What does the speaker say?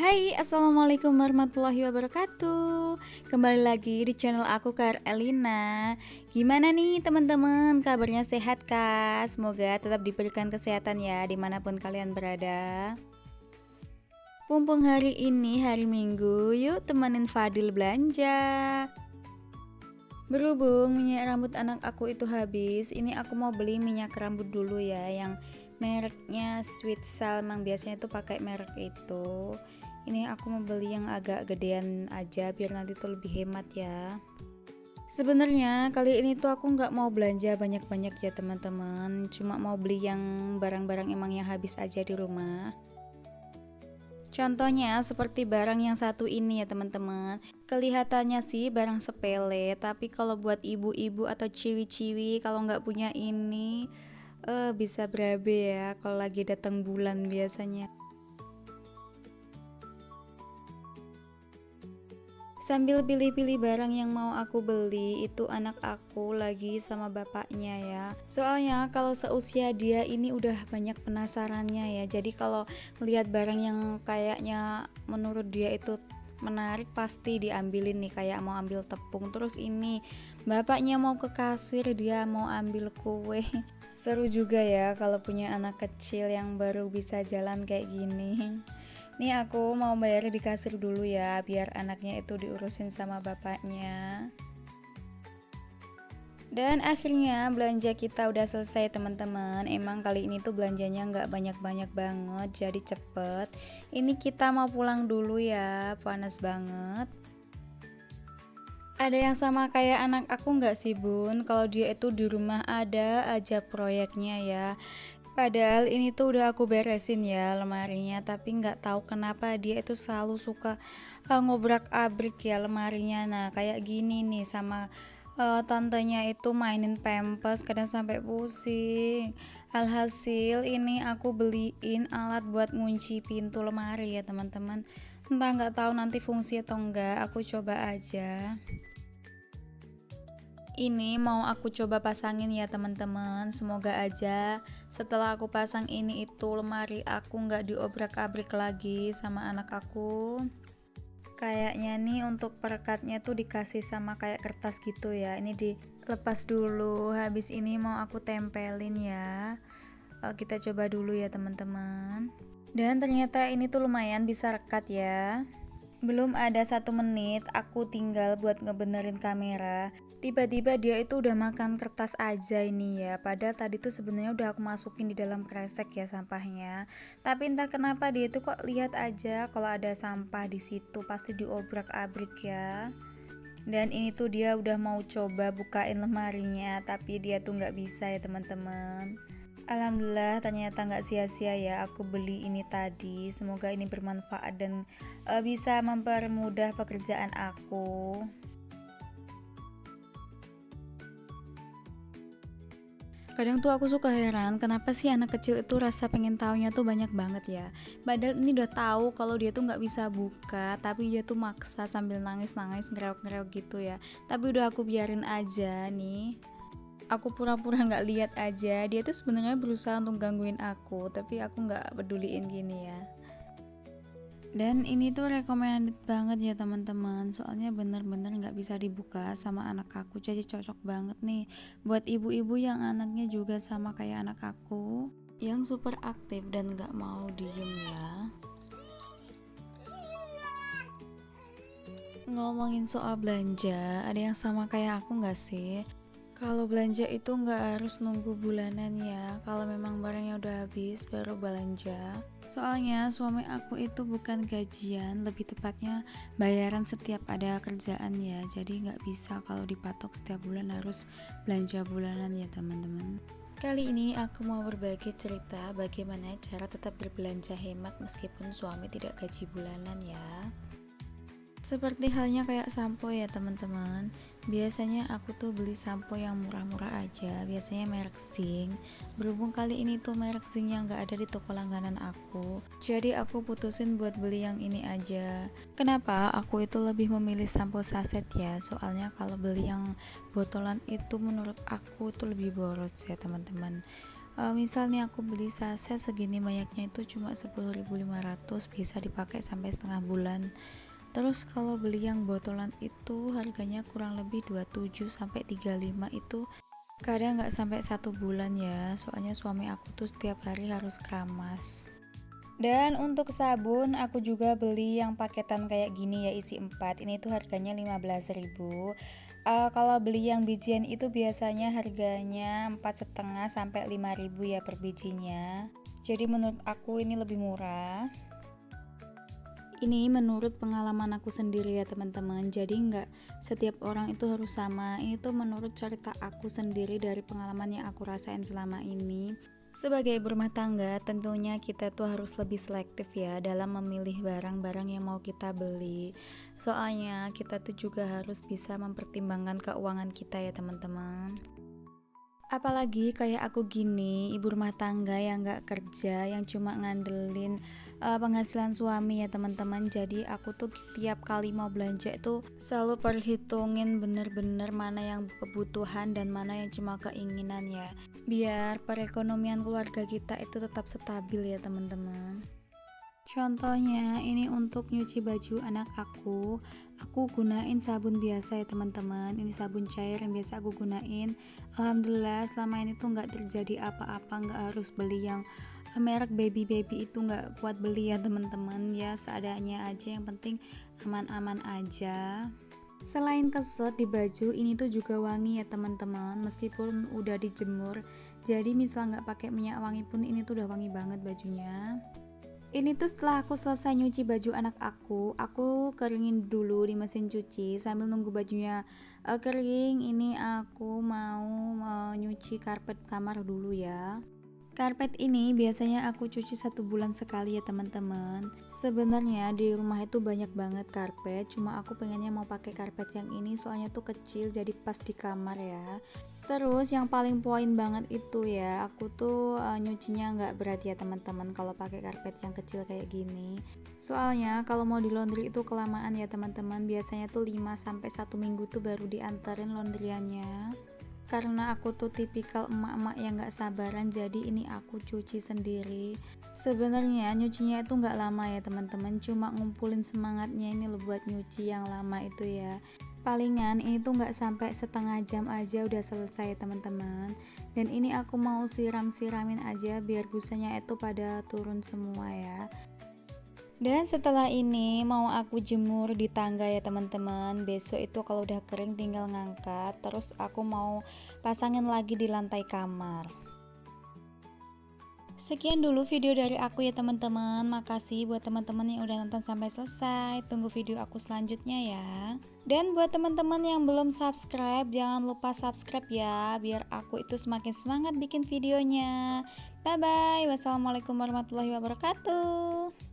Hai, assalamualaikum warahmatullahi wabarakatuh. Kembali lagi di channel aku Kak Elina. Gimana nih teman-teman, kabarnya sehat kah? Semoga tetap diberikan kesehatan ya dimanapun kalian berada. Mumpung hari ini hari Minggu, yuk temenin Fadil belanja. Berhubung minyak rambut anak aku itu habis, ini aku mau beli minyak rambut dulu ya, yang mereknya Sweet Salmang. Biasanya itu pakai merek itu. Ini aku mau beli yang agak gedean aja biar nanti tuh lebih hemat ya. Sebenarnya kali ini tuh aku nggak mau belanja banyak-banyak ya teman-teman, cuma mau beli yang barang-barang emang yang habis aja di rumah. Contohnya seperti barang yang satu ini ya teman-teman. Kelihatannya sih barang sepele, tapi kalau buat ibu-ibu atau ciwi-ciwi kalau nggak punya ini bisa berabe ya kalau lagi datang bulan biasanya. Sambil pilih-pilih barang yang mau aku beli, itu anak aku lagi sama bapaknya ya. Soalnya kalau seusia dia ini udah banyak penasarannya ya. Jadi kalau melihat barang yang kayaknya menurut dia itu menarik pasti diambilin nih, kayak mau ambil tepung. Terus ini bapaknya mau ke kasir, dia mau ambil kue. Seru juga ya kalau punya anak kecil yang baru bisa jalan kayak gini. Nih aku mau bayar di kasir dulu ya, biar anaknya itu diurusin sama bapaknya. Dan akhirnya belanja kita udah selesai teman-teman. Emang kali ini tuh belanjanya nggak banyak-banyak banget, jadi cepet. Ini kita mau pulang dulu ya, panas banget. Ada yang sama kayak anak aku nggak sih bun? Kalau dia itu di rumah ada aja proyeknya ya. Padahal ini tuh udah aku beresin ya lemarinya, tapi nggak tahu kenapa dia itu selalu suka ngobrak-abrik ya lemarinya. Nah kayak gini nih sama tantenya itu mainin pampers, kadang sampai pusing. Alhasil ini aku beliin alat buat ngunci pintu lemari ya teman-teman. Entah nggak tahu nanti fungsi atau enggak, aku coba aja. Ini mau aku coba pasangin ya teman-teman. Semoga aja setelah aku pasang ini itu lemari aku nggak diobrak-abrik lagi sama anak aku. Kayaknya nih untuk perekatnya tuh dikasih sama kayak kertas gitu ya. Ini dilepas dulu. Habis ini mau aku tempelin ya. Kita coba dulu ya teman-teman. Dan ternyata ini tuh lumayan bisa rekat ya. Belum ada 1 menit aku tinggal buat ngebenerin kamera. Tiba-tiba dia itu udah makan kertas aja ini ya. Padahal tadi tuh sebenarnya udah aku masukin di dalam kresek ya sampahnya. Tapi entah kenapa dia itu kok lihat aja kalau ada sampah di situ pasti diobrak-abrik ya. Dan ini tuh dia udah mau coba bukain lemarinya, tapi dia tuh nggak bisa ya teman-teman. Alhamdulillah ternyata nggak sia-sia ya aku beli ini tadi. Semoga ini bermanfaat dan bisa mempermudah pekerjaan aku. Kadang tuh aku suka heran kenapa sih anak kecil itu rasa pengen taunya tuh banyak banget ya. Padahal ini udah tahu kalau dia tuh nggak bisa buka, tapi dia tuh maksa sambil nangis-nangis ngereok-ngereok gitu ya. Tapi udah aku biarin aja nih. Aku pura-pura nggak lihat aja. Dia tuh sebenarnya berusaha untuk gangguin aku, tapi aku nggak peduliin gini ya. Dan ini tuh recommended banget ya teman-teman, soalnya bener-bener nggak bisa dibuka sama anak aku, jadi cocok banget nih buat ibu-ibu yang anaknya juga sama kayak anak aku, yang super aktif dan nggak mau diem ya. Ngomongin soal belanja, ada yang sama kayak aku nggak sih? Kalau belanja itu nggak harus nunggu bulanan ya. Kalau memang barangnya udah habis baru belanja. Soalnya suami aku itu bukan gajian, lebih tepatnya bayaran setiap ada kerjaan ya. Jadi nggak bisa kalau dipatok setiap bulan harus belanja bulanan ya teman-teman. Kali ini aku mau berbagi cerita bagaimana cara tetap berbelanja hemat meskipun suami tidak gaji bulanan ya. Seperti halnya kayak sampo ya teman-teman. Biasanya aku tuh beli sampo yang murah-murah aja, biasanya merek Zing. Berhubung kali ini tuh merek Zing yang gak ada di toko langganan aku, jadi aku putusin buat beli yang ini aja. Kenapa aku itu lebih memilih sampo saset ya? Soalnya kalau beli yang botolan itu menurut aku itu lebih boros ya teman-teman. Misalnya aku beli saset segini banyaknya itu cuma 10.500, bisa dipakai sampai setengah bulan. Terus kalau beli yang botolan itu harganya kurang lebih 27 sampai 35, itu kadang nggak sampai 1 bulan ya, soalnya suami aku tuh setiap hari harus keramas. Dan untuk sabun aku juga beli yang paketan kayak gini ya, isi 4. Ini tuh harganya 15.000. Kalau beli yang bijian itu biasanya harganya 4,5 sampai 5.000 ya per bijinya. Jadi menurut aku ini lebih murah. Ini menurut pengalaman aku sendiri ya teman-teman, jadi nggak setiap orang itu harus sama. Ini tuh menurut cerita aku sendiri dari pengalaman yang aku rasain selama ini. Sebagai ibu rumah tangga, tentunya kita tuh harus lebih selektif ya dalam memilih barang-barang yang mau kita beli. Soalnya kita tuh juga harus bisa mempertimbangkan keuangan kita ya teman-teman. Apalagi kayak aku gini, ibu rumah tangga yang gak kerja, yang cuma ngandelin penghasilan suami ya teman-teman. Jadi aku tuh tiap kali mau belanja itu selalu perhitungin bener-bener mana yang kebutuhan dan mana yang cuma keinginan ya, biar perekonomian keluarga kita itu tetap stabil ya teman-teman. Contohnya ini untuk nyuci baju anak aku gunain sabun biasa ya teman-teman. Ini sabun cair yang biasa aku gunain. Alhamdulillah selama ini tuh nggak terjadi apa-apa, nggak harus beli yang merek baby itu, nggak kuat beli ya teman-teman, ya seadanya aja, yang penting aman-aman aja. Selain keset di baju, ini tuh juga wangi ya teman-teman, meskipun udah dijemur. Jadi misal nggak pakai minyak wangi pun ini tuh udah wangi banget bajunya. Ini tuh setelah aku selesai nyuci baju anak aku keringin dulu di mesin cuci sambil nunggu bajunya kering. Ini aku mau nyuci karpet kamar dulu ya. Karpet ini biasanya aku cuci 1 bulan sekali ya teman-teman. Sebenarnya di rumah itu banyak banget karpet, cuma aku pengennya mau pakai karpet yang ini soalnya tuh kecil jadi pas di kamar ya. Terus yang paling poin banget itu ya, aku tuh nyucinya nggak berat ya teman-teman kalau pakai karpet yang kecil kayak gini. Soalnya kalau mau di laundry itu kelamaan ya teman-teman, biasanya tuh 5 sampai 1 minggu tuh baru diantarin laundryannya. Karena aku tuh tipikal emak-emak yang gak sabaran, jadi ini aku cuci sendiri. Sebenarnya nyucinya itu gak lama ya teman-teman, cuma ngumpulin semangatnya ini loh buat nyuci yang lama itu ya. Palingan ini tuh gak sampai setengah jam aja udah selesai teman-teman. Dan ini aku mau siram-siramin aja biar busanya itu pada turun semua ya. Dan setelah ini mau aku jemur di tangga ya teman-teman. Besok itu kalau udah kering tinggal ngangkat. Terus aku mau pasangin lagi di lantai kamar. Sekian dulu video dari aku ya teman-teman. Makasih buat teman-teman yang udah nonton sampai selesai. Tunggu video aku selanjutnya ya. Dan buat teman-teman yang belum subscribe, jangan lupa subscribe ya, biar aku itu semakin semangat bikin videonya. Bye bye. Wassalamualaikum warahmatullahi wabarakatuh.